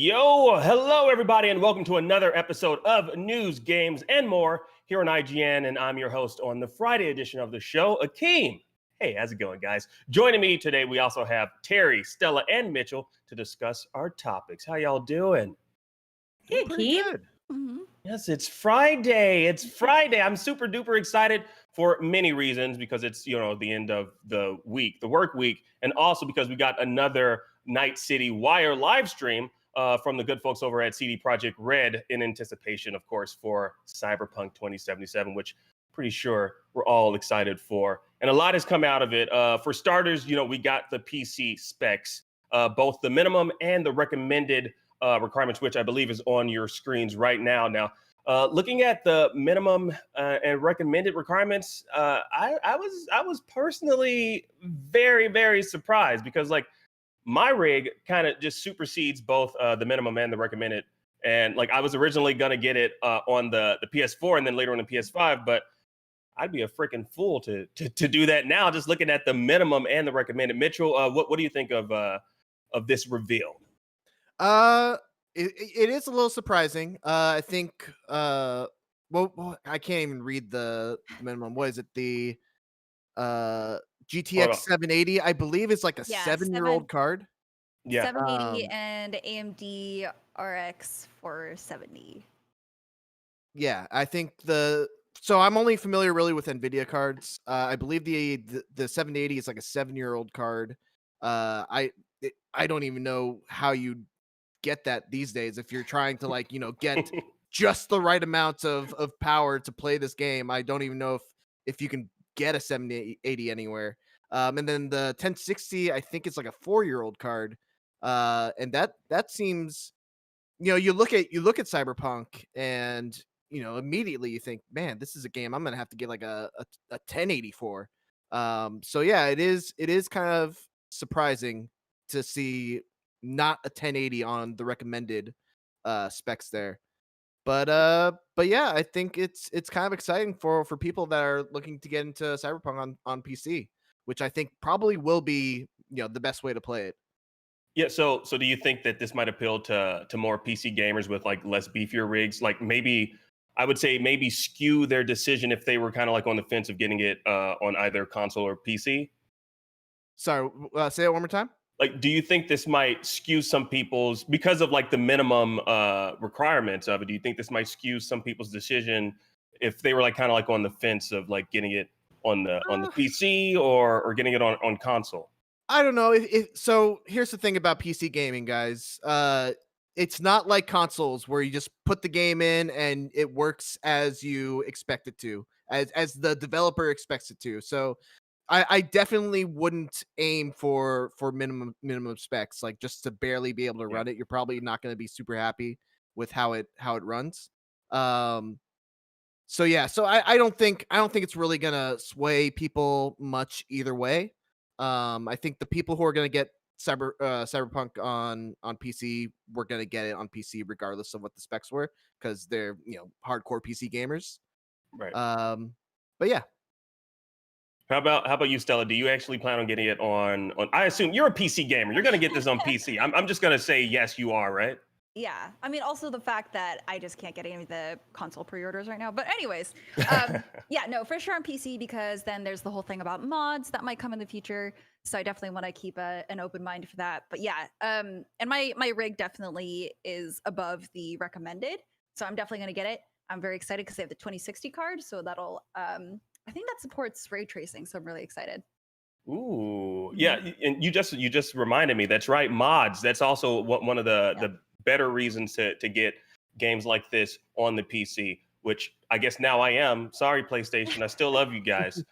Yo, hello everybody, and welcome to another episode of News, Games, and More here on IGN, and I'm your host on the Friday edition of the show, Akeem. Hey, how's it going, guys? Joining me today, we also have Terry, Stella, and Mitchell to discuss our topics. How y'all doing? Hey, Pretty Keem. good. Mm-hmm. Yes, it's Friday. It's Friday. I'm super duper excited for many reasons because it's, the end of the week, the work week, and also because we got another Night City Wire live stream from the good folks over at CD Projekt Red in anticipation, of course, for Cyberpunk 2077, which I'm pretty sure we're all excited for. And a lot has come out of it. For starters, we got the PC specs, both the minimum and the recommended requirements, which I believe is on your screens right now. Now, looking at the minimum and recommended requirements, I was personally very, very surprised because my rig kind of just supersedes both the minimum and the recommended. And I was originally going to get it on the PS4 and then later on the PS5, but I'd be a freaking fool to do that now, just looking at the minimum and the recommended. Mitchell, what do you think of this reveal? It is a little surprising. I think I can't even read the minimum. What is it? The GTX 780, I believe, is like a 7-year-old card. Yeah. 780 and AMD RX 470. Yeah, I think so I'm only familiar really with NVIDIA cards. I believe the 780 is like a 7-year-old card. I don't even know how you get that these days if you're trying to get just the right amount of power to play this game. I don't even know if you can get a 780 anywhere. And then the 1060, I think it's like a 4-year-old card. And that seems, you look at Cyberpunk and immediately you think, man, this is a game I'm gonna have to get like a 1084. So yeah, it is kind of surprising to see not a 1080 on the recommended specs there. But yeah, I think it's kind of exciting for people that are looking to get into Cyberpunk on PC, which I think probably will be the best way to play it. Yeah, so do you think that this might appeal to more PC gamers with less beefier rigs? I would say maybe skew their decision if they were kind of on the fence of getting it on either console or PC. Sorry, say it one more time. Do you think this might skew some people's, because of the minimum requirements of it? Do you think this might skew some people's decision if they were kind of on the fence of getting it on the PC or getting it on console? I don't know. So here's the thing about PC gaming, guys. It's not like consoles where you just put the game in and it works as you expect it to, as the developer expects it to. So I definitely wouldn't aim for minimum specs, just to barely be able to run it. You're probably not going to be super happy with how it runs. So yeah, so I don't think it's really gonna sway people much either way. I think the people who are gonna get Cyberpunk on PC were gonna get it on PC regardless of what the specs were, because they're hardcore PC gamers. Right. But yeah. How about you, Stella? Do you actually plan on getting it on? I assume you're a PC gamer. You're gonna get this on PC. I'm just gonna say yes, you are, right? Yeah, I mean, also the fact that I just can't get any of the console pre-orders right now. But anyways, yeah, no, for sure on PC, because then there's the whole thing about mods that might come in the future. So I definitely want to keep an open mind for that. But yeah, and my rig definitely is above the recommended, so I'm definitely gonna get it. I'm very excited because they have the 2060 card, so that'll I think that supports ray tracing, so I'm really excited. Ooh, yeah, and you just reminded me. That's right, mods. That's also one of the better reasons to get games like this on the PC, which I guess now I am. Sorry, PlayStation. I still love you guys.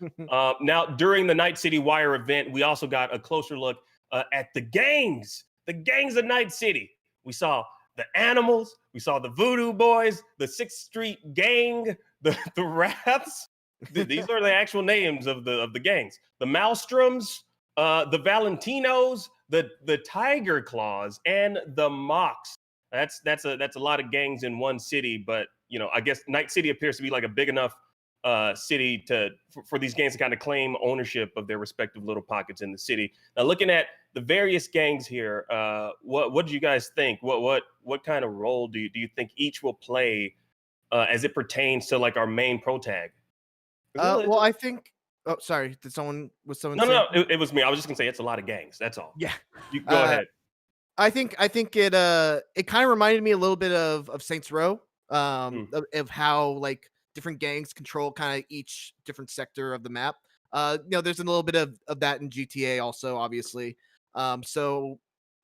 Now, during the Night City Wire event, we also got a closer look at the gangs of Night City. We saw the Animals, we saw the Voodoo Boys, the 6th Street Gang, the Wraths. These are the actual names of the gangs. The Maelstroms, the Valentinos, the Tiger Claws, and the Mox. That's a lot of gangs in one city, but I guess Night City appears to be a big enough city for these gangs to kind of claim ownership of their respective little pockets in the city. Now, looking at the various gangs here, what do you guys think? What kind of role do you think each will play as it pertains to like our main pro tag? Well, I think. Oh, sorry. Was someone No, saying? no, it was me. I was just gonna say it's a lot of gangs. That's all. Yeah. You go ahead. I think it kind of reminded me a little bit of Saints Row, Hmm. of how like different gangs control kind of each different sector of the map. There's a little bit of that in GTA also, obviously. So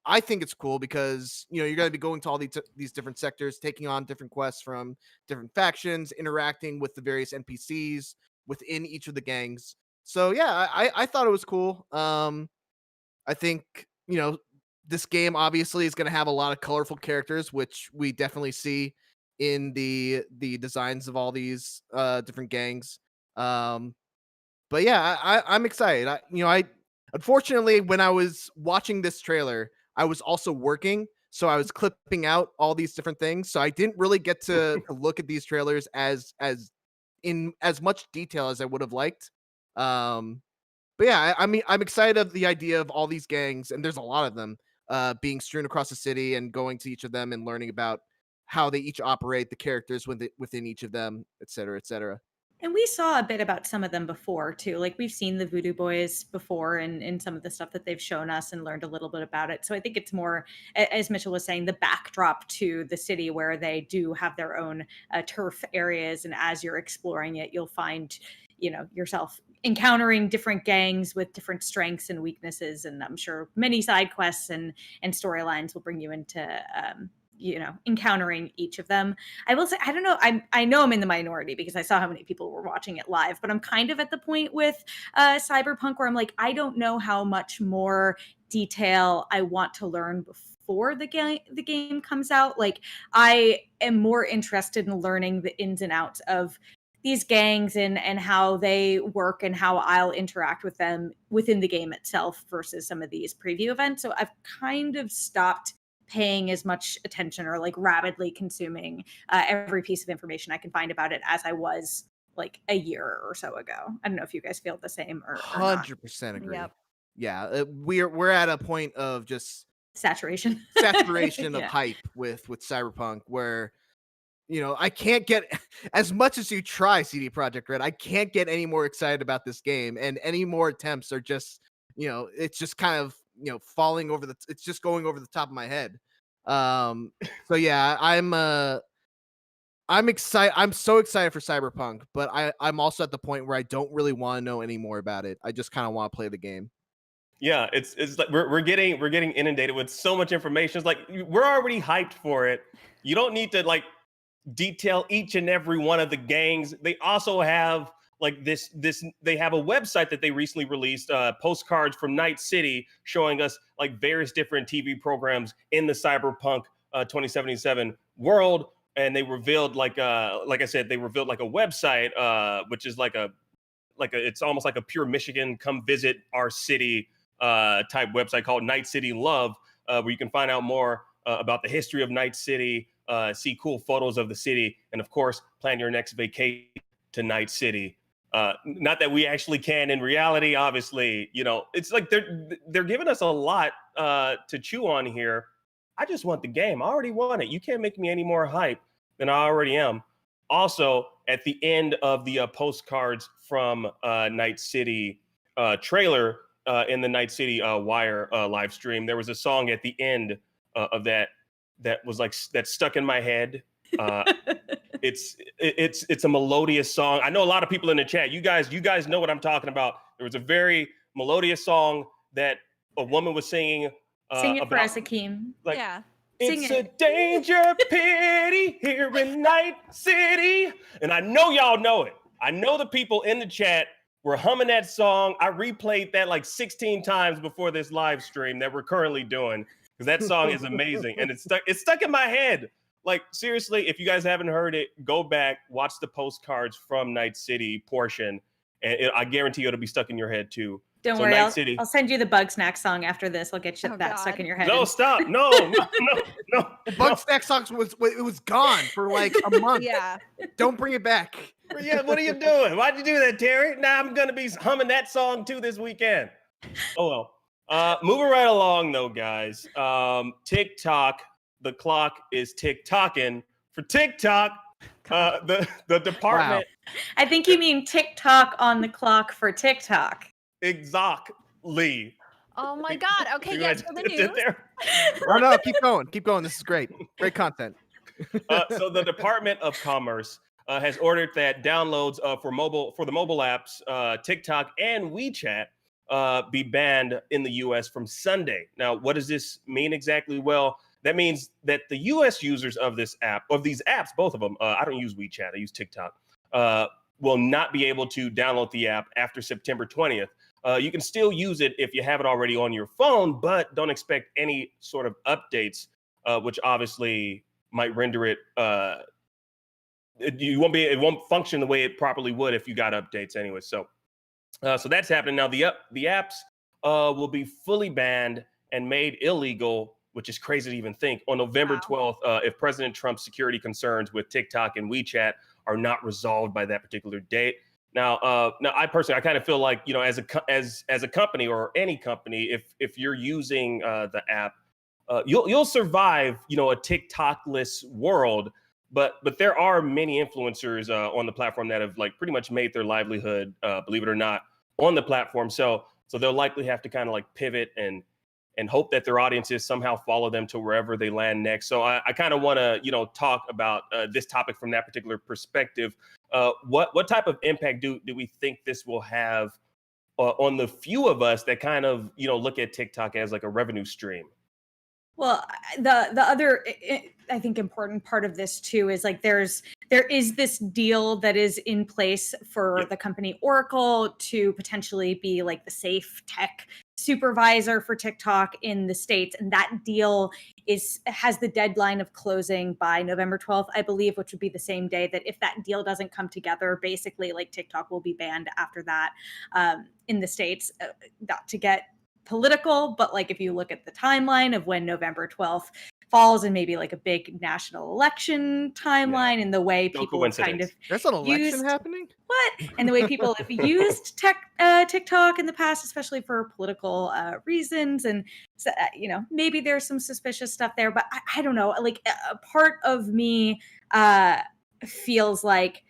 I think it's cool because you're going to be going to all these different sectors, taking on different quests from different factions, interacting with the various NPCs within each of the gangs. So yeah, I thought it was cool. I think this game obviously is going to have a lot of colorful characters, which we definitely see in the designs of all these different gangs. Um, but yeah, I'm excited. I unfortunately when I was watching this trailer, I was also working, so I was clipping out all these different things. So I didn't really get to look at these trailers as in as much detail as I would have liked. Um, but yeah, I mean, I'm excited of the idea of all these gangs, and there's a lot of them being strewn across the city, and going to each of them and learning about how they each operate, the characters within each of them, et cetera, et cetera. And we saw a bit about some of them before too. Like we've seen the Voodoo Boys before and in some of the stuff that they've shown us and learned a little bit about it. So I think it's more, as Mitchell was saying, the backdrop to the city where they do have their own turf areas. And as you're exploring it, you'll find, yourself encountering different gangs with different strengths and weaknesses. And I'm sure many side quests and storylines will bring you into encountering each of them. I will say, I don't know, I know I'm in the minority because I saw how many people were watching it live, but I'm kind of at the point with Cyberpunk where I'm like, I don't know how much more detail I want to learn before the game comes out. Like, I am more interested in learning the ins and outs of these gangs and how they work and how I'll interact with them within the game itself versus some of these preview events. So I've kind of stopped paying as much attention or like rapidly consuming every piece of information I can find about it as I was like a year or so ago. I don't know if you guys feel the same or not. 100% agree. Yep. Yeah, we're at a point of just Saturation. saturation of Yeah. hype with Cyberpunk, where I can't get as much as you try, CD Projekt Red. I can't get any more excited about this game, and any more attempts are just it's just kind of falling over it's just going over the top of my head. So yeah, I'm excited. I'm so excited for Cyberpunk, but I'm also at the point where I don't really want to know any more about it. I just kind of want to play the game. Yeah, it's like we're getting inundated with so much information. It's like we're already hyped for it. You don't need to like detail each and every one of the gangs. They also have like this they have a website that they recently released, postcards from Night City, showing us like various different TV programs in the Cyberpunk 2077 world. And they revealed like I said, they revealed like a website which is like a it's almost like a pure Michigan come visit our city type website called Night City Love, where you can find out more about the history of Night City, see cool photos of the city, and of course plan your next vacation to Night City. Not that we actually can in reality, obviously. It's like they're giving us a lot to chew on here. I just want the game. I already want it. You can't make me any more hype than I already am. Also, at the end of the postcards from Night City trailer, in the Night City Wire live stream, there was a song at the end of that was like that stuck in my head. It's a melodious song. I know a lot of people in the chat. You guys know what I'm talking about. There was a very melodious song that a woman was singing. Sing it for about, us, Akeem. like, Yeah. it's a danger pity here in Night City. And I know y'all know it. I know the people in the chat were humming that song. I replayed that like 16 times before this live stream that we're currently doing, because that song is amazing. And it's stuck in my head. Like, seriously, if you guys haven't heard it, go back, watch the postcards from Night City portion, and I guarantee you it'll be stuck in your head too. Don't So worry, Night City. I'll send you the Bug Snack song after this. I'll get you Oh, that stuck God. in your head. No, stop. No. The Bug Snack Socks was gone for like a month. Yeah. Don't bring it back. Yeah, what are you doing? Why'd you do that, Terry? Now I'm gonna be humming that song too this weekend. Oh well. Moving right along though, guys. TikTok, the clock is tick-tocking for TikTok. The department I think you mean TikTok on the clock for TikTok. exactly. Oh my God. Okay, See what yes, I for the did news. there? Oh no, keep going. This is great. Great content. So the Department of Commerce has ordered that downloads for the mobile apps, TikTok and WeChat, be banned in the U.S. from Sunday. Now, what does this mean exactly? Well, that means that the U.S. users of these apps, both of them, I don't use WeChat, I use TikTok, will not be able to download the app after September 20th. You can still use it if you have it already on your phone, but don't expect any sort of updates, which obviously might render it it won't function the way it properly would if you got updates anyway. So that's happening now. The apps will be fully banned and made illegal, which is crazy to even think, on November 12th if President Trump's security concerns with TikTok and WeChat are not resolved by that particular date. Now I personally, I kind of feel like, as a company or any company, if you're using the app, you'll survive, a TikTok-less world. But there are many influencers on the platform that have like pretty much made their livelihood, believe it or not, on the platform. So they'll likely have to kind of like pivot and hope that their audiences somehow follow them to wherever they land next. So I kind of want to talk about this topic from that particular perspective. What type of impact do we think this will have on the few of us that kind of look at TikTok as like a revenue stream? Well, the other I think important part of this too is like there is this deal that is in place for the company Oracle to potentially be like the safe tech supervisor for TikTok in the States, and that deal has the deadline of closing by November 12th, I believe, which would be the same day that if that deal doesn't come together, basically like TikTok will be banned after that in the States. Not to get political, but like if you look at the timeline of when November 12th falls and maybe like a big national election timeline and the way people kind of there's an election happening, and the way people have used TikTok in the past, especially for political reasons, and so, maybe there's some suspicious stuff there, but I don't know, like a part of me feels like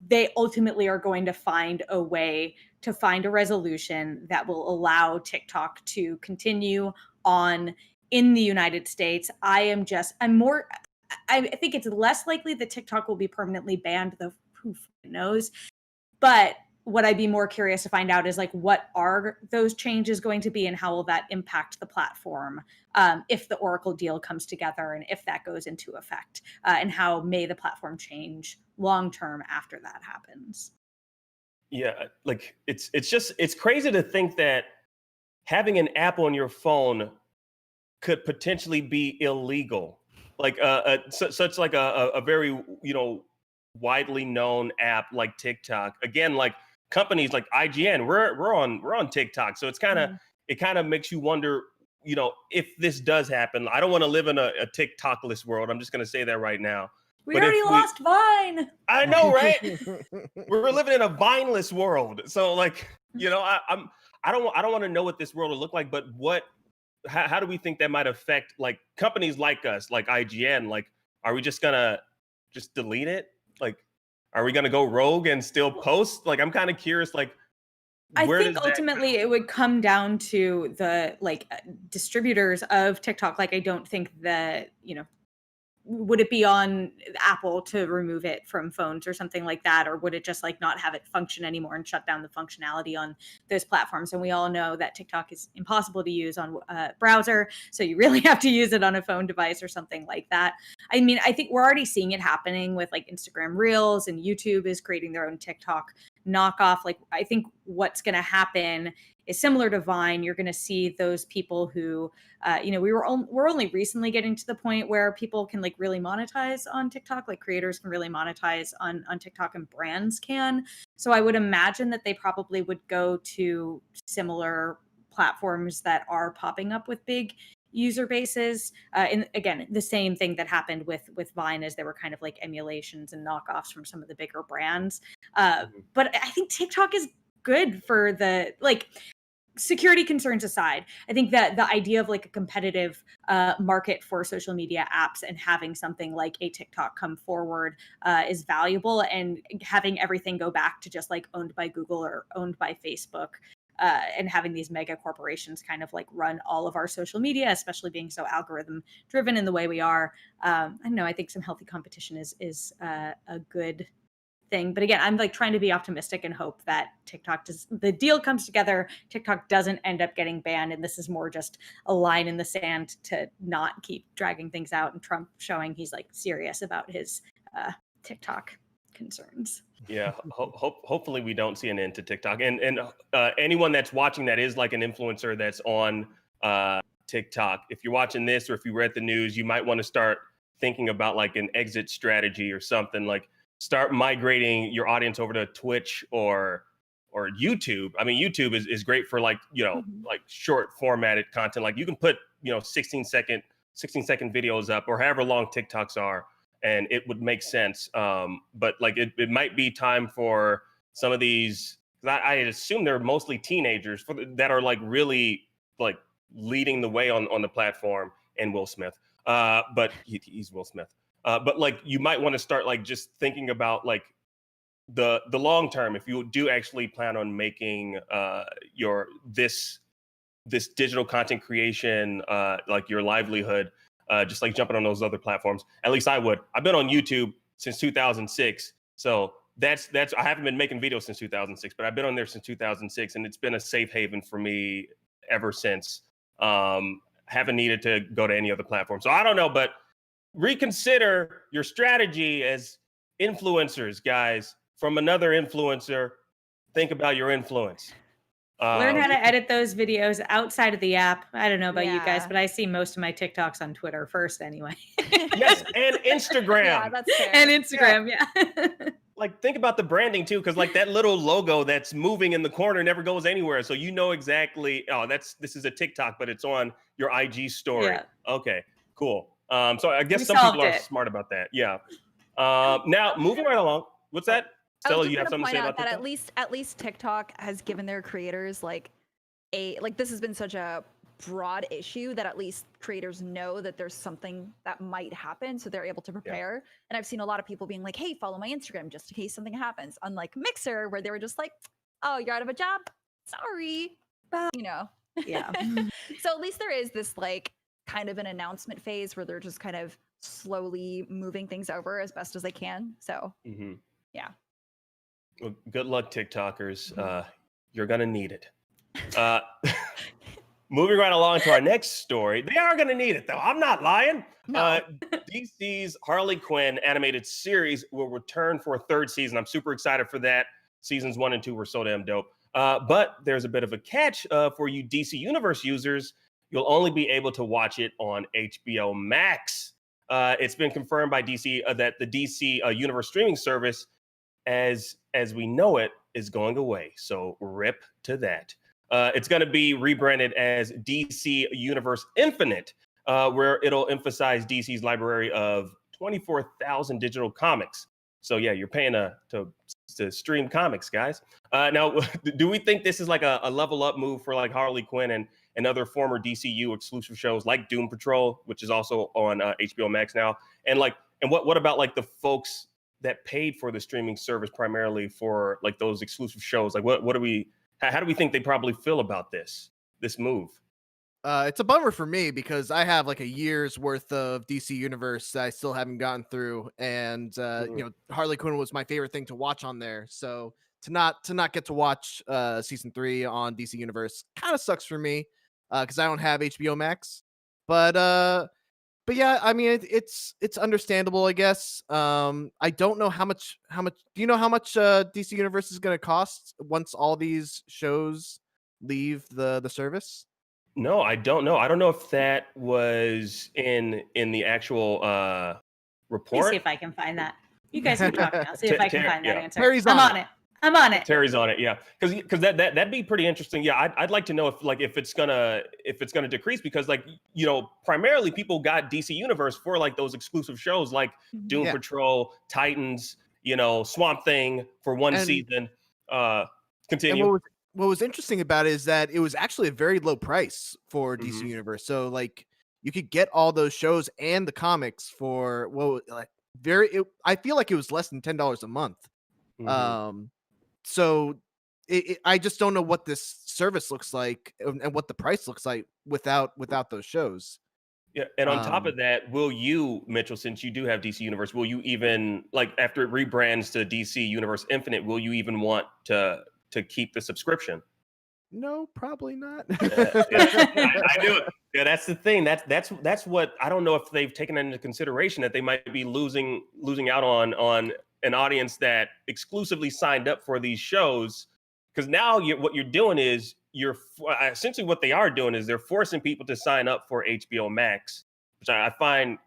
they ultimately are going to find a way to find a resolution that will allow TikTok to continue on in the United States. I think it's less likely that TikTok will be permanently banned, though who knows. But what I'd be more curious to find out is like, what are those changes going to be and how will that impact the platform if the Oracle deal comes together and if that goes into effect, and how may the platform change long term after that happens. Yeah, like it's crazy to think that having an app on your phone could potentially be illegal. Like such like a very widely known app like TikTok. Again, like companies like IGN, we're on TikTok, so it's it kind of makes you wonder, if this does happen. I don't want to live in a TikTok-less world. I'm just going to say that right now. We already lost Vine. I know, right? We're living in a Vineless world. So like, I don't want to know what this world will look like, but how do we think that might affect like companies like us, like IGN? Like, are we just gonna delete it? Like, are we gonna go rogue and still post? Like, I'm kind of curious, like, I think ultimately it would come down to the distributors of TikTok. Like, I don't think that, would it be on Apple to remove it from phones or something like that? Or would it just like not have it function anymore and shut down the functionality on those platforms? And we all know that TikTok is impossible to use on a browser. So you really have to use it on a phone device or something like that. I mean, I think we're already seeing it happening with like Instagram Reels, and YouTube is creating their own TikTok knockoff. Like, I think what's going to happen is similar to Vine. You're going to see those people who, we're only recently getting to the point where people can like really monetize on TikTok, like creators can really monetize on TikTok and brands can. So I would imagine that they probably would go to similar platforms that are popping up with big user bases. And again, the same thing that happened with Vine, as there were kind of like emulations and knockoffs from some of the bigger brands. But I think TikTok is good for the like security concerns aside. I think that the idea of like a competitive market for social media apps and having something like a TikTok come forward is valuable, and having everything go back to just like owned by Google or owned by Facebook. And having these mega corporations kind of like run all of our social media, especially being so algorithm driven in the way we are. I don't know. I think some healthy competition is a good thing. But again, I'm like trying to be optimistic and hope that the deal comes together. TikTok doesn't end up getting banned, and this is more just a line in the sand to not keep dragging things out. And Trump showing he's like serious about his TikTok concerns. Yeah, hopefully we don't see an end to TikTok. And anyone that's watching that is like an influencer that's on TikTok. If you're watching this, or if you read the news, you might want to start thinking about like an exit strategy or something. Like start migrating your audience over to Twitch or YouTube. I mean, YouTube is great for like, like short formatted content. Like you can put, 16 second videos up, or however long TikToks are, and it would make sense. But like it might be time for some of these, I assume they're mostly teenagers that are like really like leading the way on the platform, and Will Smith. But he's Will Smith. But like you might want to start like just thinking about like the long term. If you do actually plan on making this digital content creation like your livelihood, just like jumping on those other platforms. At least I would. I've been on YouTube since 2006. So that's I haven't been making videos since 2006, but I've been on there since 2006, and it's been a safe haven for me ever since. Haven't needed to go to any other platform. So I don't know, but reconsider your strategy as influencers, guys. From another influencer, think about your influence. Learn how to edit those videos outside of the app. I don't know about you guys, Yeah. but I see most of my TikToks on Twitter first anyway. Yes, and Instagram. Yeah, that's fair. And Instagram, yeah. Like think about the branding too, because like that little logo that's moving in the corner never goes anywhere. So you know exactly, this is a TikTok, but it's on your IG story. Yeah. Okay, cool. So I guess We some people solved are it. smart about that. Yeah. Now moving right along. What's that? I was Stella, just you have gonna something to point say out about that TikTok? at least TikTok has given their creators like this has been such a broad issue that at least creators know that there's something that might happen, so they're able to prepare. And I've seen a lot of people being like, hey, follow my Instagram just in case something happens, unlike Mixer, where they were just like, oh, you're out of a job, sorry, Yeah. So at least there is this like kind of an announcement phase where they're just kind of slowly moving things over as best as they can. So Mm-hmm. yeah. Well, good luck, TikTokers. You're gonna need it. Moving right along to our next story. They are gonna need it, though. I'm not lying. No. DC's Harley Quinn animated series will return for a third season. I'm super excited for that. Seasons 1 and 2 were so damn dope. But there's a bit of a catch for you DC Universe users. You'll only be able to watch it on HBO Max. It's been confirmed by DC that the DC Universe streaming service, as we know it, is going away. So rip to that. It's going to be rebranded as DC Universe Infinite, where it'll emphasize DC's library of 24,000 digital comics. So yeah, you're paying to stream comics, guys. Now, do we think this is like a level up move for like Harley Quinn and other former DCU exclusive shows like Doom Patrol, which is also on HBO Max now? And what about like the folks that paid for the streaming service primarily for like those exclusive shows? Like how do we think they probably feel about this move? It's a bummer for me because I have like a year's worth of DC Universe that I still haven't gotten through, and Harley Quinn was my favorite thing to watch on there. So to not get to watch season 3 on DC Universe kind of sucks for me because I don't have HBO Max. But but yeah, I mean, it's understandable, I guess. I don't know how much. Do you know how much DC Universe is going to cost once all these shows leave the service? No, I don't know. I don't know if that was in the actual Let me report. see if I can find that. You guys can talk now. See if I can find that Yeah. answer. Terry's I'm on on it. I'm on it. Terry's on it, yeah, because that'd be pretty interesting. Yeah, I'd like to know if it's gonna decrease, because primarily people got DC Universe for like those exclusive shows like Doom Yeah. Patrol, Titans, Swamp Thing for one And- season. And Continue. what was interesting about it is that it was actually a very low price for DC Mhm. Universe. So like you could get all those shows and the comics for I feel like it was less than $10 a month. Mhm. So I just don't know what this service looks like and what the price looks like without those shows. Yeah, and on top Um, of that, will you, Mitchell, since you do have DC Universe, will you even like after it rebrands to DC Universe Infinite, will you even want to keep the subscription? no, probably not. I knew it. Yeah, that's the thing. That's what I don't know if they've taken into consideration, that they might be losing out on an audience that exclusively signed up for these shows. Because now what you're doing is essentially what they are doing is they're forcing people to sign up for HBO Max, which I find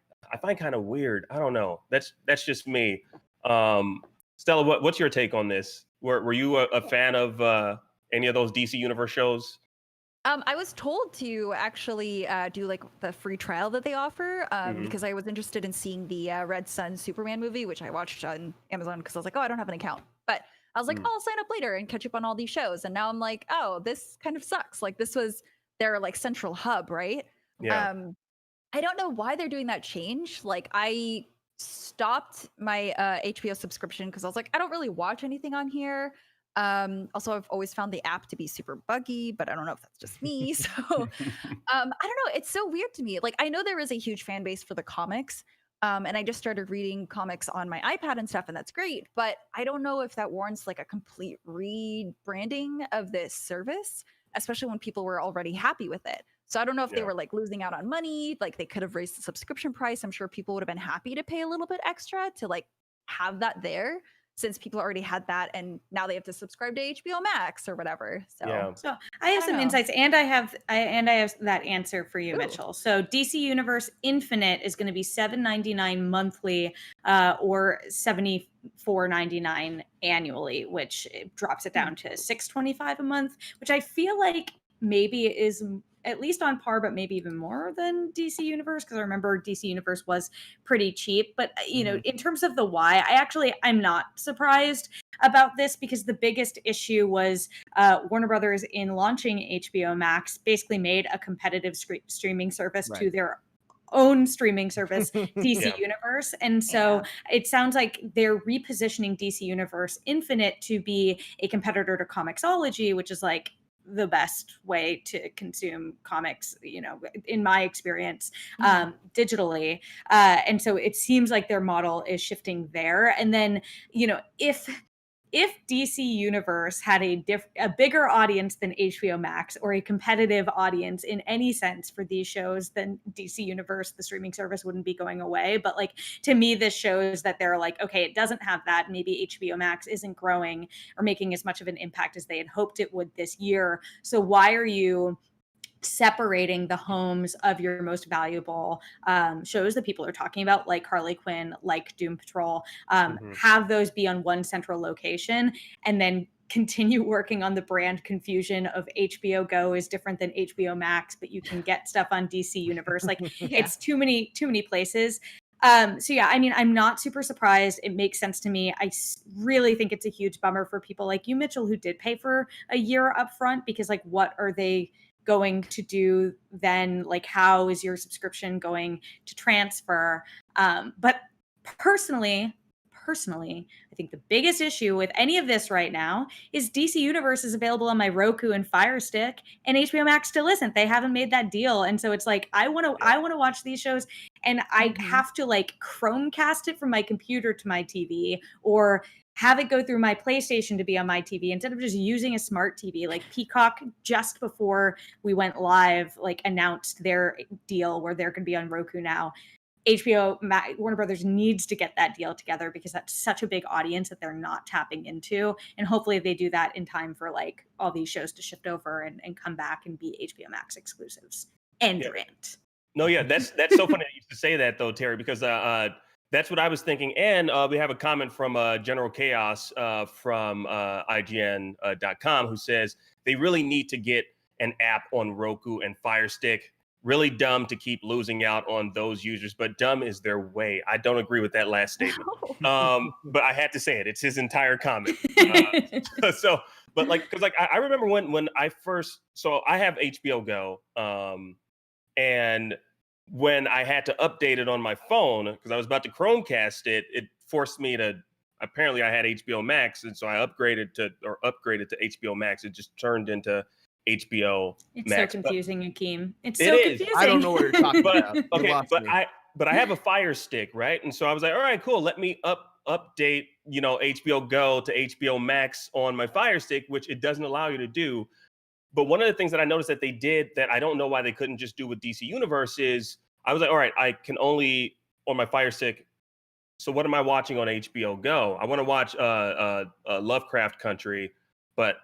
kind of weird. I don't know. That's just me. Stella, what's your take on this? Were you a fan of any of those DC Universe shows? I was told to actually do like the free trial that they offer Mhm. because I was interested in seeing the Red Sun Superman movie, which I watched on Amazon because I was like, oh, I don't have an account. But I was like, Mm. oh, I'll sign up later and catch up on all these shows. And now I'm like, oh, this kind of sucks. Like this was their like central hub, right? Yeah. I don't know why they're doing that change. Like I stopped my HBO subscription because I was like, I don't really watch anything on here. Also, I've always found the app to be super buggy, but I don't know if that's just me. So I don't know. It's so weird to me. Like I know there is a huge fan base for the comics. And I just started reading comics on my iPad and stuff, and that's great. But I don't know if that warrants like a complete rebranding of this service, especially when people were already happy with it. So I don't know if they Yeah. were like losing out on money. Like they could have raised the subscription price. I'm sure people would have been happy to pay a little bit extra to like have that there, since people already had that and now they have to subscribe to HBO Max or whatever. So Yeah. So I have don't some know. insights, and I have that answer for you, Ooh. Mitchell. So DC Universe Infinite is going to be $7.99 monthly, or $74.99 annually, which drops it down to $6.25 a month, which I feel like maybe is at least on par, but maybe even more than DC Universe, because I remember DC Universe was pretty cheap. But in terms of the why, I'm not surprised about this, because the biggest issue was Warner Brothers, in launching HBO Max, basically made a competitive streaming service to Right. their own streaming service, DC Yeah. Universe. And so it sounds like they're repositioning DC Universe Infinite to be a competitor to Comixology, which is like the best way to consume comics, in my experience, digitally. And so it seems like their model is shifting there. And then, if DC Universe had a bigger audience than HBO Max, or a competitive audience in any sense for these shows, then DC Universe, the streaming service, wouldn't be going away. But like, to me, this shows that they're like, okay, it doesn't have that. Maybe HBO Max isn't growing or making as much of an impact as they had hoped it would this year. So why are you separating the homes of your most valuable shows that people are talking about, like Harley Quinn, like Doom Patrol, have those be on one central location, and then continue working on the brand confusion of HBO Go is different than HBO Max, but you can get stuff on DC Universe. Like it's too many places. So yeah, I mean, I'm not super surprised. It makes sense to me. I really think it's a huge bummer for people like you, Mitchell, who did pay for a year upfront, because like, what are they going to do then? Like, how is your subscription going to transfer? But personally, I think the biggest issue with any of this right now is DC Universe is available on my Roku and Fire Stick, and HBO Max still isn't. They haven't made that deal, and so it's like I want to watch these shows, and I have to like Chromecast it from my computer to my TV, or have it go through my PlayStation to be on my TV instead of just using a smart TV. Like Peacock, just before we went live, like announced their deal where they're going to be on Roku now. Warner Brothers needs to get that deal together because that's such a big audience that they're not tapping into. And hopefully they do that in time for like all these shows to shift over and come back and be HBO Max exclusives. End rant. No, yeah, that's so funny that you used to say that though, Terry, because that's what I was thinking. And we have a comment from General Chaos from IGN.com who says they really need to get an app on Roku and Fire Stick. Really dumb to keep losing out on those users, but dumb is their way. I don't agree with that last statement. But I had to say it. It's his entire comment. But because I remember when I first, so I have HBO Go, and when I had to update it on my phone because I was about to Chromecast it, it forced me to. Apparently, I had HBO Max, and so I upgraded to HBO Max. It just turned into HBO It's Max. so confusing, Akeem. It's It so is. confusing. I don't know what you're talking about. You Okay, lost but me. I have a Fire Stick, right? And so I was like, all right, cool. Let me update, HBO Go to HBO Max on my Fire Stick, which it doesn't allow you to do. But one of the things that I noticed that they did that I don't know why they couldn't just do with DC Universe is I was like, all right, I can only on my Fire Stick. So what am I watching on HBO Go? I want to watch Lovecraft Country, but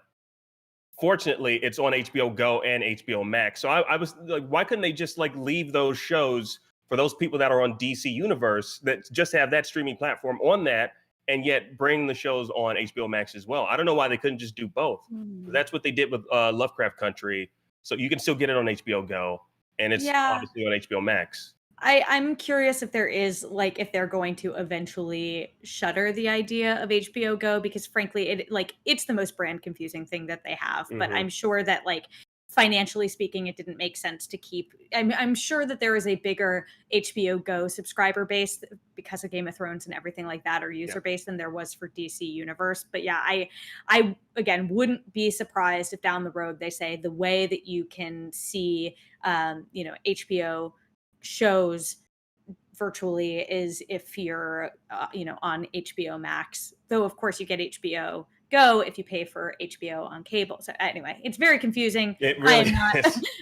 fortunately, it's on HBO Go and HBO Max. So I was like, why couldn't they just like leave those shows for those people that are on DC Universe that just have that streaming platform on that and yet bring the shows on HBO Max as well? I don't know why they couldn't just do both. That's what they did with Lovecraft Country. So you can still get it on HBO Go and it's obviously on HBO Max. I'm curious if if they're going to eventually shutter the idea of HBO Go, because frankly, it's the most brand confusing thing that they have. But I'm sure that financially speaking, it didn't make sense to keep. I'm sure that there is a bigger HBO Go subscriber base because of Game of Thrones and everything like that, or user base than there was for DC Universe. But yeah, I again wouldn't be surprised if down the road they say the way that you can see, HBO shows virtually is if you're on HBO Max, though of course you get HBO Go if you pay for HBO on cable. So anyway, it's very confusing. It really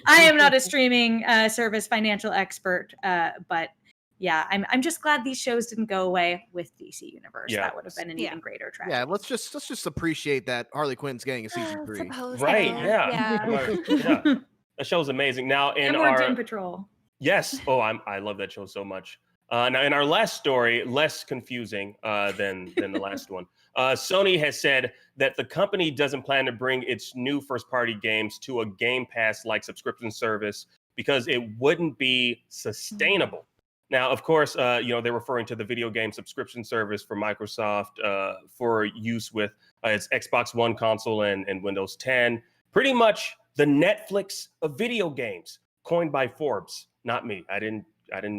I am not a streaming service financial expert, but yeah, I'm just glad these shows didn't go away with DC Universe. That would have been an even greater tragedy. Yeah, let's just appreciate that Harley Quinn's getting a season 3. Right? Yeah. That show's amazing. Now in more Doom Patrol. Yes. Oh, I love that show so much. Now, in our last story, less confusing than the last one, Sony has said that the company doesn't plan to bring its new first-party games to a Game Pass-like subscription service because it wouldn't be sustainable. Now, of course, they're referring to the video game subscription service for Microsoft for use with its Xbox One console and Windows 10. Pretty much the Netflix of video games, coined by Forbes. Not me. I didn't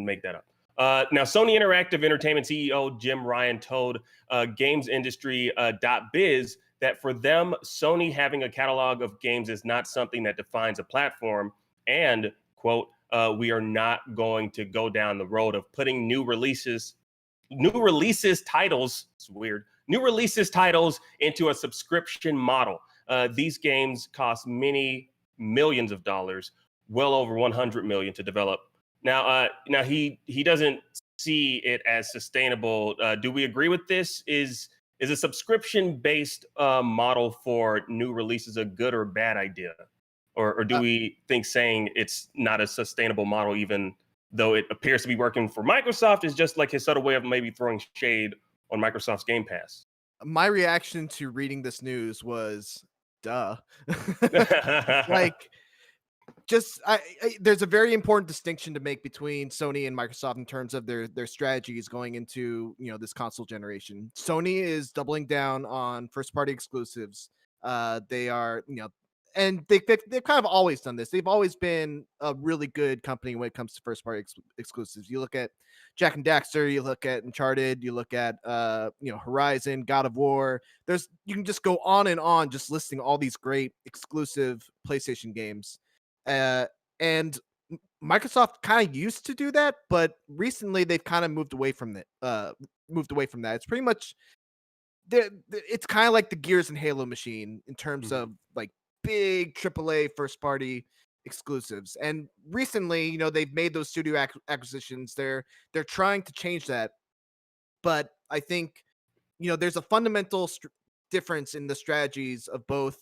make that up. Now, Sony Interactive Entertainment CEO Jim Ryan told GamesIndustry.biz that for them, Sony having a catalog of games is not something that defines a platform. And, quote, we are not going to go down the road of putting new releases titles, it's weird, new releases titles into a subscription model. These games cost many millions of dollars, well over 100 million to develop. Now he doesn't see it as sustainable. Do we agree with this? Is a subscription-based model for new releases a good or bad idea? Or do we think saying it's not a sustainable model, even though it appears to be working for Microsoft, is just like his subtle way of maybe throwing shade on Microsoft's Game Pass? My reaction to reading this news was, duh. There's a very important distinction to make between Sony and Microsoft in terms of their strategies going into this console generation. Sony is doubling down on first party exclusives. They are and they've kind of always done this. They've always been a really good company when it comes to first party exclusives. You look at Jak and Daxter, you look at Uncharted, you look at Horizon, God of War. You can just go on and on just listing all these great exclusive PlayStation games. And Microsoft kind of used to do that, but recently they've kind of moved away from that. It's pretty much it's kind of like the Gears and Halo machine in terms Mhm. of like big AAA first party exclusives. And recently, you know, they've made those studio acquisitions. They're trying to change that, but I think, you know, there's a fundamental difference in the strategies of both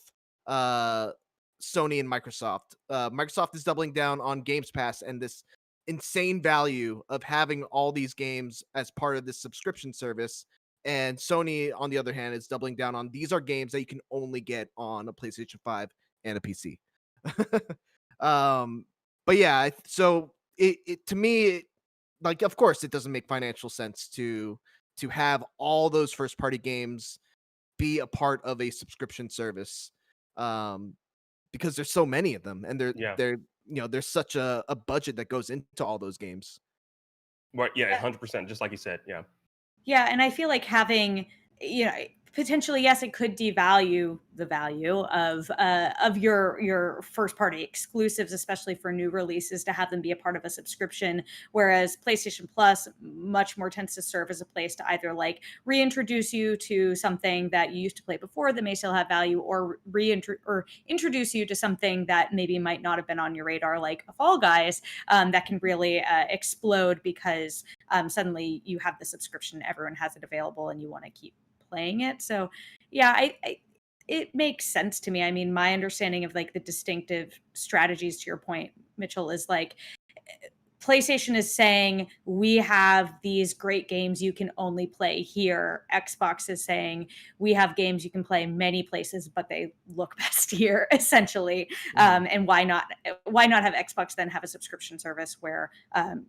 uh Sony and Microsoft. Microsoft is doubling down on Games Pass and this insane value of having all these games as part of this subscription service. And Sony, on the other hand, is doubling down on these are games that you can only get on a PlayStation 5 and a PC. um, but yeah, so it to me, like, of course, it doesn't make financial sense to have all those first party games be a part of a subscription service. Um, because there's so many of them, and Yeah. they're you know, there's such a budget that goes into all those games. Right. Yeah. Yeah. 100%. Just like you said. Yeah. Yeah, and I feel like having, you know, potentially, yes, it could devalue the value of your first party exclusives, especially for new releases, to have them be a part of a subscription. Whereas PlayStation Plus much more tends to serve as a place to either like reintroduce you to something that you used to play before that may still have value, or introduce you to something that maybe might not have been on your radar, like a Fall Guys, that can really explode because suddenly you have the subscription, everyone has it available, and you want to keep playing it. So yeah, I it makes sense to me. I mean, my understanding of like the distinctive strategies, to your point, Mitchell, is like PlayStation is saying we have these great games you can only play here. Xbox is saying we have games you can play many places, but they look best here, essentially. And why not have Xbox then have a subscription service where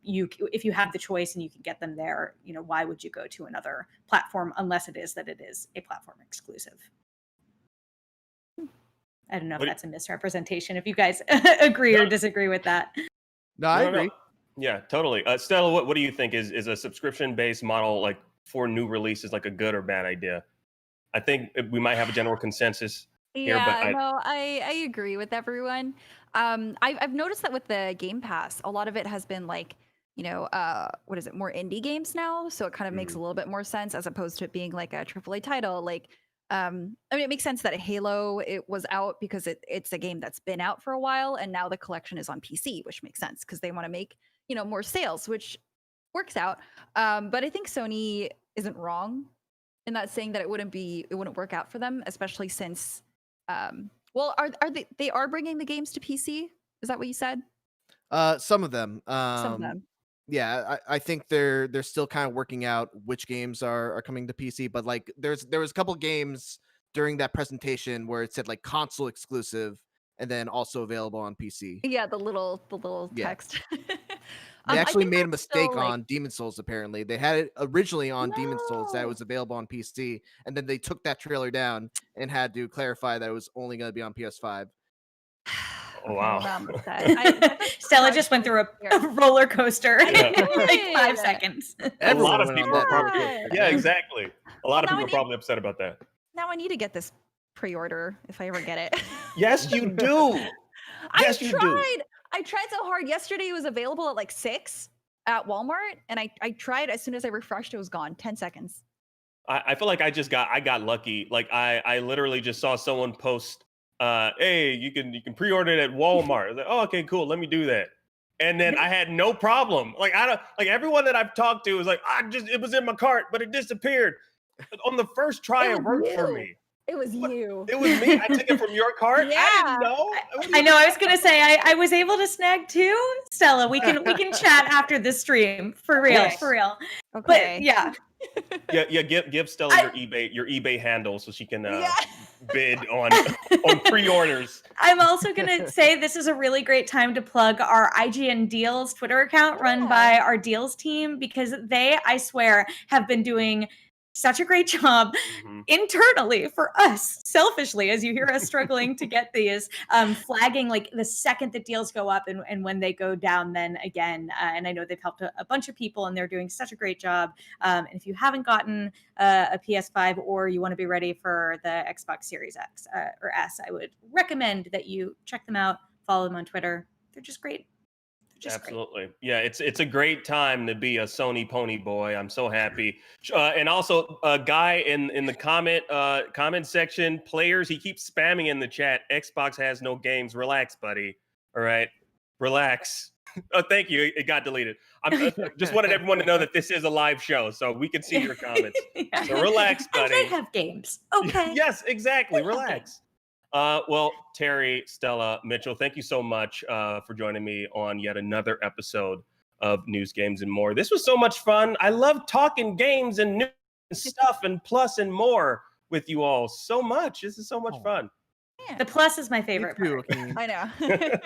if you have the choice and you can get them there, you know, why would you go to another platform unless it is a platform exclusive? I don't know if that's a misrepresentation. If you guys agree or disagree with that. No, I agree. Yeah, totally. Stella, what do you think? Is a subscription based model like for new releases like a good or bad idea? I think we might have a general consensus here, but Yeah, no, I agree with everyone. I've noticed that with the Game Pass, a lot of it has been like, you know, what is it, more indie games now? So it kind of makes a little bit more sense as opposed to it being like a AAA title. Like, I mean, it makes sense that Halo it was out because it's a game that's been out for a while, and now the collection is on PC, which makes sense because they want to make, you know, more sales, which works out. But I think Sony isn't wrong in that saying that it wouldn't work out for them, especially since well, are they are bringing the games to PC? Is that what you said? Some of them. Some of them. Yeah, I think they're still kind of working out which games are coming to PC, but like there was a couple games during that presentation where it said like console exclusive and then also available on PC. Yeah, the little Yeah. text. They I actually think made a that's still mistake like on Demon Souls, apparently. They had it originally on Demon Souls that it no. was available on PC, and then they took that trailer down and had to clarify that it was only going to be on PS5. oh Okay, well wow. now I'm upset. That just Stella drives just went me through a weird. roller coaster I in like 5 did. seconds. A lot Everyone of went on people are that roller probably coaster, yeah, man. exactly. A lot Well, of now people I are need probably upset about that. now I need to get this pre-order if I ever get it. Yes, you do. Yes, you do. I tried so hard. Yesterday it was available at like 6 at Walmart, and I tried as soon as I refreshed, it was gone. 10 seconds. I feel like I got lucky. Like I literally just saw someone post, hey, you can pre-order it at Walmart. I was like, oh, okay, cool. Let me do that. And then I had no problem. Like I don't like everyone that I've talked to is like, it was in my cart, but it disappeared. But on the first try, It it was worked for you. me. It was What? you. It was me. I took it from your cart. I Yeah. didn't know. I know. I was gonna say I was able to snag 2. Stella, we can chat after the stream for real, Yes. for real. Okay. But yeah, Yeah. Give Stella your eBay handle so she can Yeah. bid on pre-orders. I'm also gonna say this is a really great time to plug our IGN Deals Twitter account run Yeah. by our deals team, because they, I swear, have been doing such a great job Mhm. internally for us, selfishly, as you hear us struggling to get these, flagging like the second the deals go up and when they go down then again. And I know they've helped a bunch of people, and they're doing such a great job. And if you haven't gotten a PS5 or you want to be ready for the Xbox Series X or S, I would recommend that you check them out, follow them on Twitter. They're just great. Just Absolutely. Yeah, it's a great time to be a Sony pony boy. I'm so happy. And also a guy in the comment section, players, he keeps spamming in the chat. Xbox has no games. Relax, buddy. All right. Relax. Oh, thank you. It got deleted. I just wanted everyone to know that this is a live show, so we can see your comments. Yeah. So relax, buddy. And they have games. Okay. Yes, exactly. They have Relax. Well, Terry, Stella, Mitchell, thank you so much for joining me on yet another episode of News, Games, and More. This was so much fun. I love talking games and news and stuff and plus and more with you all so much. This is so much fun. The plus is my favorite part. I know.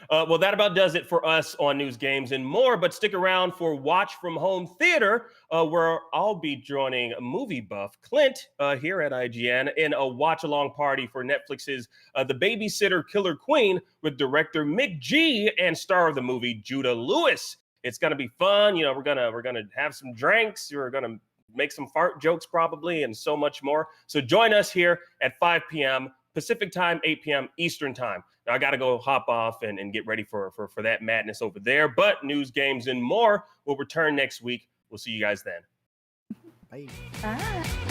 Well, that about does it for us on News, Games, and More. But stick around for Watch From Home Theater, where I'll be joining movie buff Clint here at IGN in a watch-along party for Netflix's The Babysitter Killer Queen with director Mick G and star of the movie Judah Lewis. It's gonna be fun. You know, we're gonna have some drinks. We're gonna make some fart jokes probably, and so much more. So join us here at 5 p.m. Pacific time, 8 p.m. Eastern time. Now I got to go hop off and get ready for that madness over there. But News, Games, and More will return next week. We'll see you guys then. Bye. Bye.